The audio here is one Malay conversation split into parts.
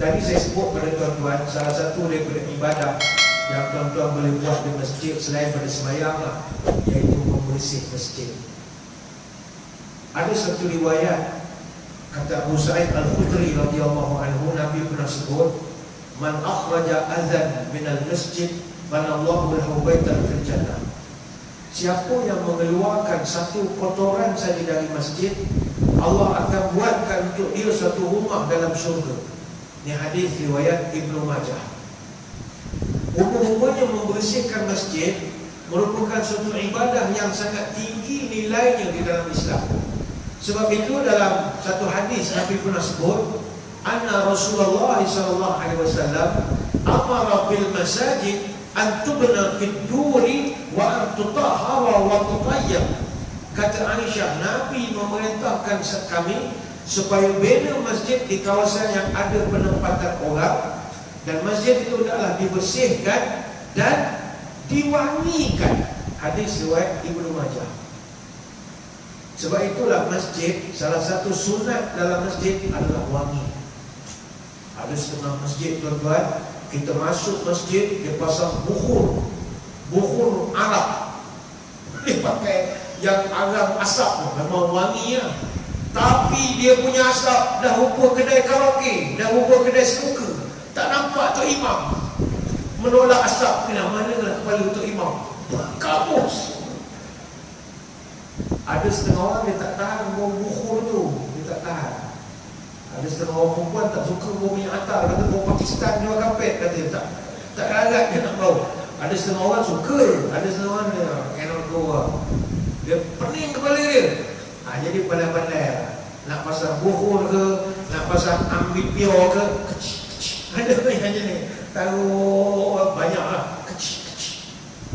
Tadi saya sebut pada tuan-tuan, salah satu daripada ibadah yang tuan-tuan boleh buat di masjid selain pada sembahyang lah, iaitu membersih masjid. Ada satu riwayat, kata Abu Sa'id Al-Khudri radhiyallahu anhu, Nabi pernah sebut, man akhraja azan minal masjid banallahu lahu baitan fil jannah. Siapa yang mengeluarkan satu kotoran saja dari masjid, Allah akan buatkan untuk dia satu rumah dalam syurga. Ini hadis riwayat Ibnu Majah. Umumnya membersihkan masjid merupakan suatu ibadah yang sangat tinggi nilainya di dalam Islam. Sebab itu dalam satu hadis Nabi pernah sebut, anna Rasulullah sallallahu alaihi wasallam amara bil masajid an tubna fid duri wa an tutahhara wa tutayyab. Kata Aisyah, Nabi memerintahkan kami supaya bina masjid di kawasan yang ada penempatan orang, dan masjid itu hendaklah dibersihkan dan diwangikan. Hadis riwayat Ibnu Majah. Sebab itulah masjid, salah satu sunat dalam masjid adalah wangi. Ada setengah masjid tuan-tuan, kita masuk masjid, dia pasang bukhur Arab. Dia pakai yang arang asap, memang wangi ya. Tapi dia punya asap dah rupa kedai karaoke, dah rupa kedai snooker. Tak nampak Tok Imam menolak asap. Kena manalah kepala Tok Imam, kabus. Ada setengah orang dia tak tahan bau bukhur tu, dia tak tahan. Ada setengah orang perempuan tak suka bau minyak atar, kata bau Pakistan jual kapet, kata dia tak larat dia nak bau. Ada setengah orang suka, ada setengah orang dia cannot go lah. Dia pening kepala dia. Jadi pandai-pandai lah. Nak pasang bukhur ke, nak pasang ambipio ke, ada yang macam ni. Taruh banyak lah,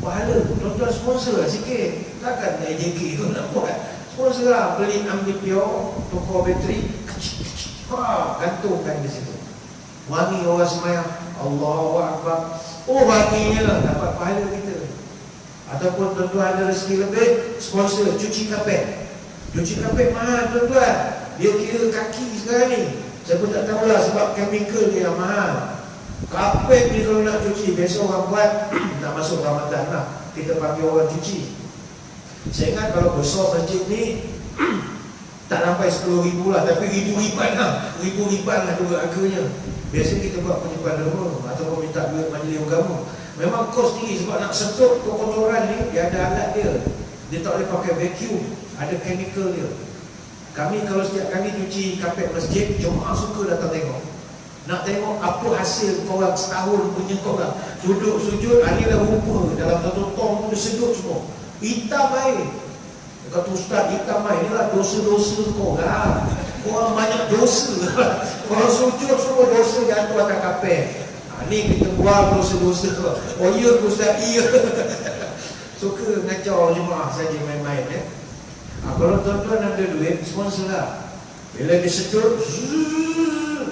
pahala. Tuan-tuan sponsor lah sikit. Takkan AJK tu nak buat. Sponsor lah, beli ambipio, toko bateri, gantungkan di situ. Wangi orang sembahyang, Allahu Akbar. Oh, wanginya lah, dapat pahala kita. Ataupun tuan-tuan ada rezeki lebih, sponsor cuci kapet. Cuci kapet mahal tuan-tuan. Dia kira kaki sekarang ni. Saya pun tak tahulah sebab chemical dia yang mahal. Kapet ni kalau nak cuci, biasa orang buat nak masuk Ramadan lah, kita panggil orang cuci. Saya ingat kalau besar masjid ni tak sampai 10,000 lah, tapi ribu-riban lah. Ribu-riban lah dua harganya. Biasa kita buat penyimpan derma ataupun minta duit majlis agama. Memang kos tinggi sebab nak sedut kotoran ni, dia ada alat dia. Dia tak boleh pakai vacuum, ada chemical dia. Kami kalau setiap kali cuci kapet masjid, jemaah suka datang tengok. Nak tengok apa hasil korang setahun punya korang. Duduk sujud, inilah rupa dalam satu tong tu dia sedut semua. Hitam air. Kata ustaz, hitam air, inilah dosa-dosa korang. Korang banyak dosa. Korang sujud semua dosa jatuh atas kapet. Ni kita buang dosa-dosa. Oh iya ustaz, iya. Suka ngacau jemaah saja main-main ya. Kalau tuan-tuan ada duit, sponsor lah. Bila dia sedut,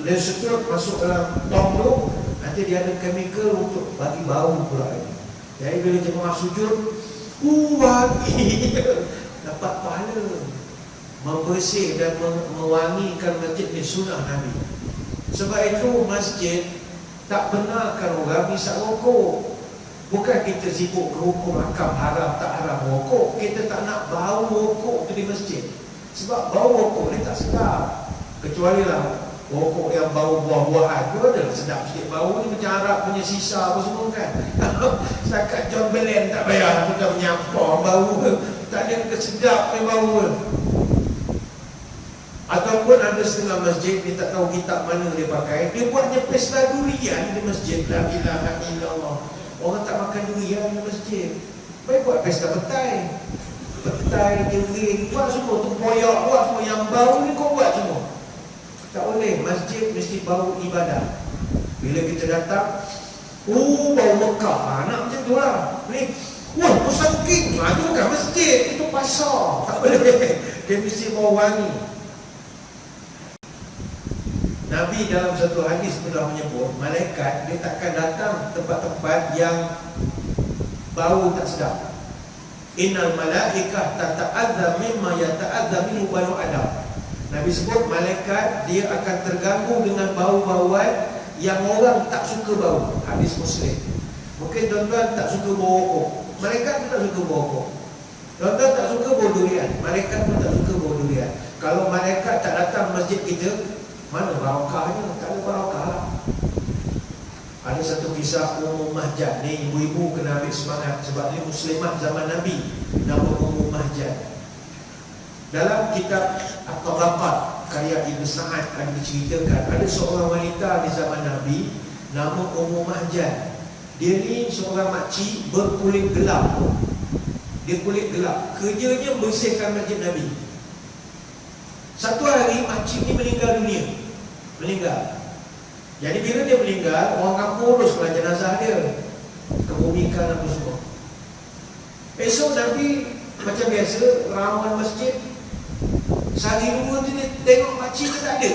dia sedut masuk dalam tong tu, nanti dia ada chemical untuk bagi bau pula. Jadi bila jemaah sujud, wangi. Dapat pahala. Membersih dan mewangikan masjid ni sunnah Nabi. Sebab itu masjid tak benarkan orang hisap rokok. Bukan kita sibuk ke hukum hakam haram tak haram rokok. Kita tak nak bau rokok tu di masjid. Sebab bau rokok ni tak sedap. Kecuali lah rokok yang bau buah-buahan tu ada sedap sikit. Bau ni macam Arab punya sisa apa semua kan. Setakat John Belen tak payah kita menyampah bau. Tak ada kesedap ni bau. Ataupun ada setengah masjid, dia tak tahu kitab mana dia pakai, dia buatnya pesta durian di masjid. La ilaha illallah. Orang tak makan durian di masjid. Baik buat pesta petai. Petai, durian, buat semua. Tempoyak buat semua. Yang bau ni kau buat semua. Tak boleh. Masjid mesti bau ibadah. Bila kita datang, bau Mekah. Nak macam tu lah. Ni, Musang King. Itu bukan masjid. Itu pasar. Tak boleh. Dia mesti bau wangi. Nabi dalam satu hadis pernah menyebut, malaikat dia takkan datang tempat-tempat yang bau tak sedap. Innal malaikah tata'adza mimma yata'adza minhu banu Adam. Nabi sebut malaikat dia akan terganggu dengan bau-bauan yang orang tak suka bau. Hadis Muslim. Mungkin tuan-tuan tak suka bau rokok, malaikat pun tak suka bau rokok. Tuan-tuan tak suka bau durian, malaikat pun tak suka bau durian. Kalau malaikat tak datang masjid kita, mana barakahnya? Tak ada barakah. Ada satu kisah Ummu Mahjan. Ni ibu-ibu kena ambil semangat, sebab ni muslimat zaman Nabi, nama Ummu Mahjan. Dalam kitab At-Tabaqat karya Ibn Sa'ad ada diceritakan ada seorang wanita di zaman Nabi nama Ummu Mahjan. Dia ni seorang makcik berkulit gelap. Dia kulit gelap, kerjanya bersihkan masjid Nabi. Satu hari makcik ni meninggal dunia. Meninggal. Jadi bila dia meninggal, orang kampung uruslah jenazah dia, kebumikan apa semua. Esok Nabi macam biasa ramuan masjid. Sehari dua tu dia tengok makcik dia tak ada.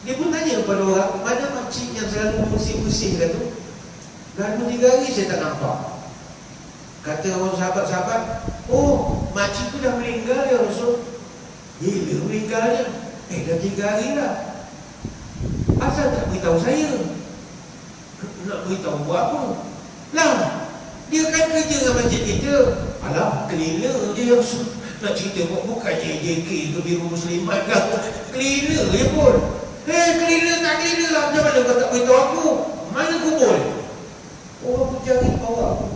Dia pun tanya kepada orang, mana makcik yang selalu bersih-bersih kat tu? Dah 2-3 hari saya tak nampak. Kata orang sahabat-sahabat, oh makcik tu dah meninggal ya Rasul. Bila meninggalnya? Dah 3 hari dah. Asal tak beritahu saya? Nak beritahu buat apa? Lah, dia kan kerja dengan masjid kita. Alah, cleaner je yang nak cerita bukannya JK ke Biro Muslimat lah. Cleaner je pun. Cleaner tak cleaner lah. Macam mana kau tak beritahu aku? Mana kubur dia? Orang pun cari bawa.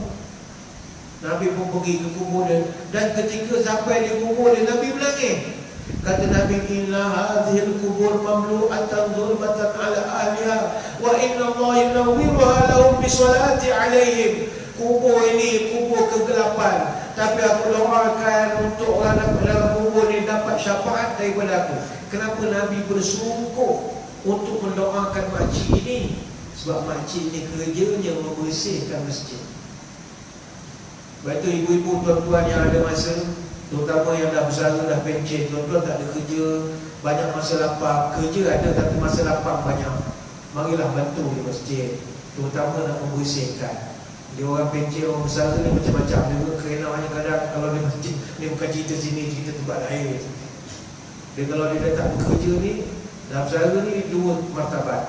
Nabi pun pergi ke kubur dia. Dan ketika sampai di kubur dia, Nabi menangis. Kata Nabi, inna hadhil kubur mamlu'atan zulmatan ala ahliha wa inna Allah yunawwiruha lahum bisolati alaihim. Kubur ini kubur kegelapan, tapi aku doakan untuk orang dalam kubur ini dapat syafaat daripada aku. Kenapa Nabi bersungguh untuk mendoakan makcik ini? Sebab makcik ini kerjanya membersihkan masjid. Sebab itu ibu-ibu, tuan-tuan yang ada masa, terutama yang dah bersara, dah pencen, tuan-tuan tak ada kerja, banyak masa lapang. Kerja ada tapi masa lapang banyak. Marilah bantu di masjid, terutama nak membersihkan. Dia orang pencen, orang bersara ni macam-macam. Dia pun kerenahnya kadang kalau di masjid, dia bukan cerita sini, cerita tempat lain. Dia kalau dia dah tak bekerja ni, dalam bersara ni 2 martabat.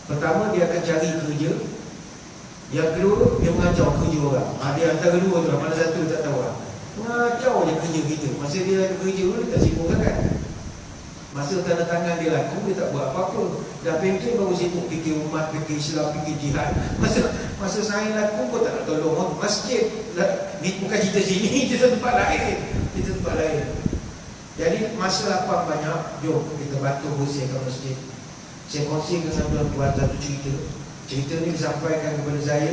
Pertama, dia akan cari kerja. Yang kedua, dia mengacau kerja orang. Dia antara dua tu lah, mana satu tak tahu lah. Mengacau je kerja kita. Masa dia ada kerja dulu, dia tak sibuk kan. Masa tanda tangan dia laku, dia tak buat apa-apa. Dah pencen baru sibuk fikir umat, fikir Islam, fikir jihad. Masa saya laku, kau tak nak tolong orang masjid. Ni bukan cerita sini, cerita tempat lain. Cerita tempat lain. Jadi masa lapang banyak, jom kita bantu bersihkan masjid. Saya kongsikan sama tuan satu cerita. Cerita ni disampaikan kepada saya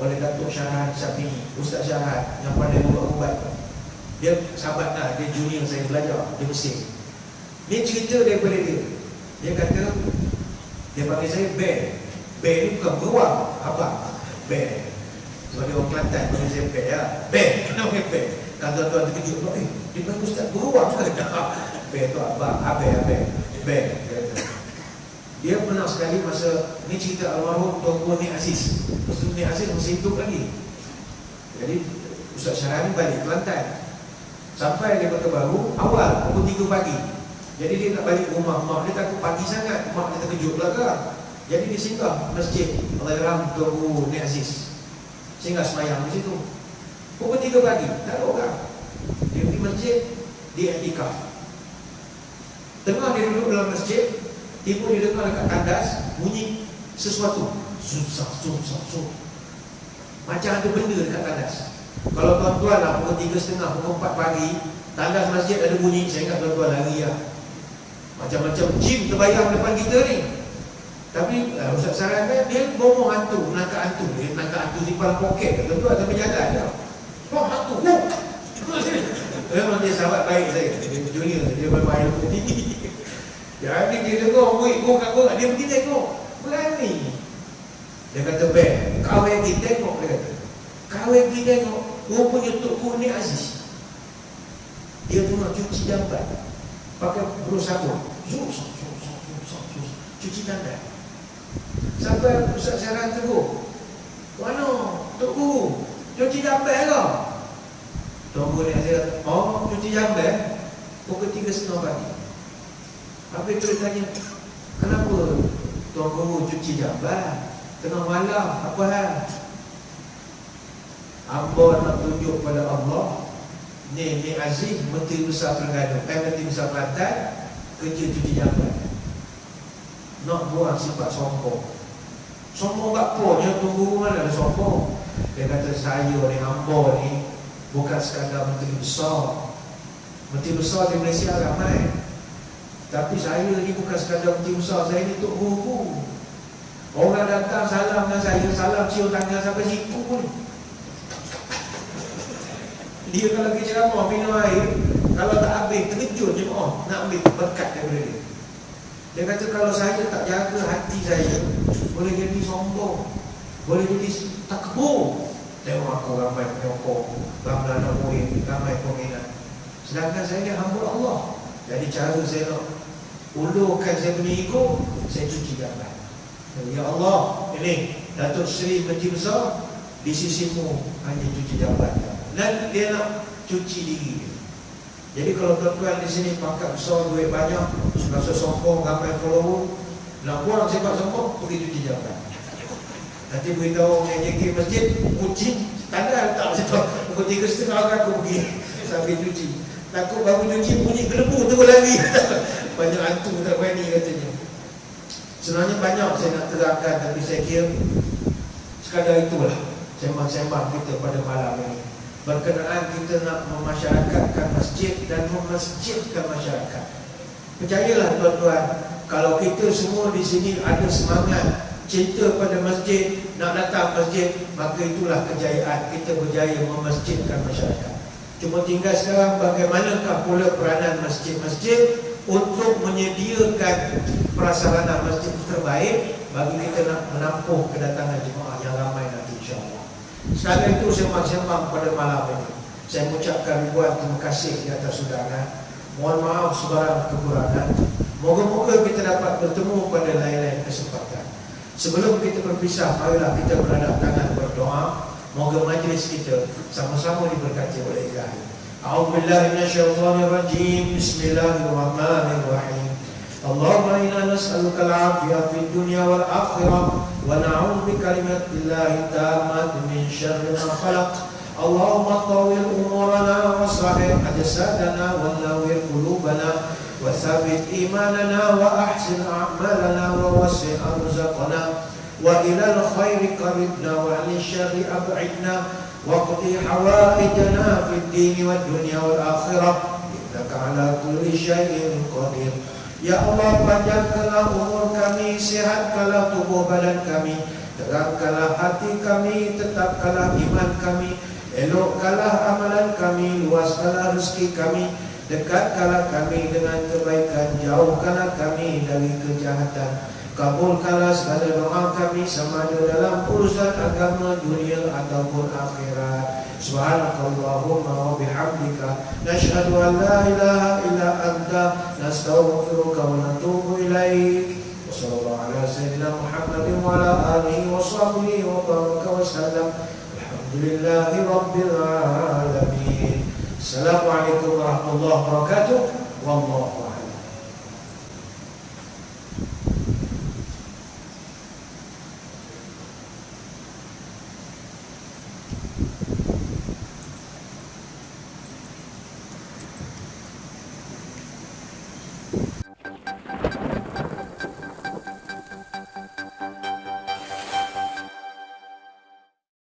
oleh Datuk Syarhan Syafini, Ustaz Syarhan yang pandai ubat-ubat. Dia sahabat lah, dia junior saya belajar, dia Mesir. Ni cerita daripada dia. Dia kata, dia panggil saya Bear. Bear ni bukan beruang, abang. Bear. Sebab dia orang Kelantan, panggil saya Bear lah. Bear, kenapa Bear? Kalau tuan-tuan terkejut, dia panggil Ustaz beruang kan? Bear tu abang, Bear. Bear, dia kata. Dia pernah sekali masa, ni cerita almarhum Tuan Nik Aziz. Lepas Nik Aziz masih hidup lagi. Jadi Ustaz Syarhan ni balik Kelantan. Sampai dia Kota Baru, awal pukul 3 pagi. Jadi dia nak balik rumah mak dia, takut pagi sangat, mak dia terkejut belakang. Jadi dia singgah masjid Allahyarham Tuan Nik Aziz. Singgah semayang di situ. Pukul 3 pagi, tak ada orang. Dia pergi masjid, dia i'tikaf. Tengah dia duduk dalam masjid, tiba dia dengar dekat tandas bunyi sesuatu. Susah. Macam ada benda dekat tandas. Kalau tuan-tuan lah pukul 3.30, pukul 4 pagi, tandas masjid ada bunyi, saya ingat tuan-tuan lari lah. Macam-macam jin terbayang depan kita ni. Tapi Ustaz Syarhan kan, dia ngomong hantu, menangkap hantu. Dia menangkap hantu simpan poket, tuan-tuan sampai jalan dah. Oh, hantu. Memang dia sahabat baik saya. Dia junior, dia memang ilmu tinggi. Jadi dia dengar murid kat orang, dia pergi tengok. Berani. Dia kata, Ben, kau yang pergi tengok, dia kata. Kau yang pergi tengok, rupanya Tok Nik Aziz. Dia tengok cuci jambat. Pakai berus sabun. Cuci tangan. Sampai Ustaz Syarhan tegur. Mana, Tok Guru? Cuci jambat kau? Tok Nik Aziz kata, oh, cuci jambat? Pukul 3.30 pagi. Habis tu dia tanya, kenapa Tuan Guru cuci jamban tengah malam, apa hal? Hamba nak tunjuk pada Allah, ni Aziz, Menteri Besar Terengganu, Menteri Besar Kelantan, kerja cuci jamban. Nak buang sifat sombong. Sombong tak apa, dia Tuan Guru mana ada sombong. Dia kata saya ni, hamba ni bukan sekadar Menteri Besar. Menteri Besar di Malaysia ramai, tapi saya ni bukan sekadar Menteri Besar, saya ni Tok Guru. Orang datang salam dengan saya, salam cium tangan sampai siku pun. Dia kalau pergi ceramah minum air, kalau tak habis terkejut jemaah nak ambil berkat daripada dia. Dia kata kalau saya tak jaga hati saya, boleh jadi sombong, boleh jadi takbur. Tengok aku ramai penyokong, ramai anak murid, ramai peminat. Sedangkan saya ni hamba Allah. Jadi cara saya nak ulurkan saya punya ego, saya cuci jamban. Ya Allah, ini Datuk Seri Menteri Besar, di sisimu hanya cuci jamban. Dan dia nak cuci diri dia. Jadi kalau tuan-tuan di sini pangkat besar, duit banyak, rasa sombong, ramai follower, nak buang sifat sombong, pergi cuci jamban. Nanti beritahu orang yang JK masjid, kucing, tanda letak situ. Pukul 3:30 aku pergi sambil cuci. Takut baru cuci bunyi gelebu terus lari. Banyak hantu tak berani katanya. Sebenarnya banyak saya nak terangkan, tapi saya kira sekadar itulah sembang-sembang kita pada malam ini. Berkenaan kita nak memasyarakatkan masjid dan memasjidkan masyarakat. Percayalah tuan-tuan, kalau kita semua di sini ada semangat cinta pada masjid, nak datang masjid, maka itulah kejayaan kita berjaya memasjidkan masyarakat. Cuma tinggal sekarang bagaimanakah pula peranan masjid-masjid untuk menyediakan prasarana masjid terbaik bagi kita nak menampung kedatangan jemaah yang ramai nanti insya-Allah. Sekali itu sembang-sembang pada malam ini, saya mengucapkan ribuan terima kasih di atas undangan. Mohon maaf sebarang kekurangan. Moga-moga kita dapat bertemu pada lain-lain kesempatan. Sebelum kita berpisah, marilah kita berhadap tangan berdoa. Moga majlis kita sama-sama diberkati oleh Ilahi. A'udzubillahi minasyaitonirrajim. Bismillahirrahmanirrahim. Allahumma inna nas'aluka al-'afiyah fid dunya wal akhirah wa na'udzu bikalimatillahi tammati min syarri ma khalaq. Allahumma tawwil umurana wa sahih ajsadana wa nawwir qulubana wa tsabbit imanana wa ahsin a'malana wa wasi' arzaqana wa ila al-khairi qaribna wa 'anil syarri ab'idna wa qdi hawaijana fid din wad dunya wal akhirah innaka 'ala kulli syai'in qadir. Ya Allah, panjangkanlah umur kami, sihatkanlah tubuh badan kami, terangkanlah hati kami, tetapkanlah iman kami, elokkanlah amalan kami, luaskanlah rezeki kami, dekatkanlah kami dengan kebaikan, jauhkanlah kami dari kejahatan. Kabulkanlah segala doa kami sama ada dalam urusan agama, dunia ataupun akhirat. Subhanakallahumma wa bihamdika nashhadu an la ilaha illa anta nastaghfiruka wa natubu ilaik. Wassallallahu ala sayyidina Muhammadin wa ala alihi wa sahbihi wa baraka wa sallam. Alhamdulillahi rabbil alamin. Assalamualaikum warahmatullahi wabarakatuh. Wallahu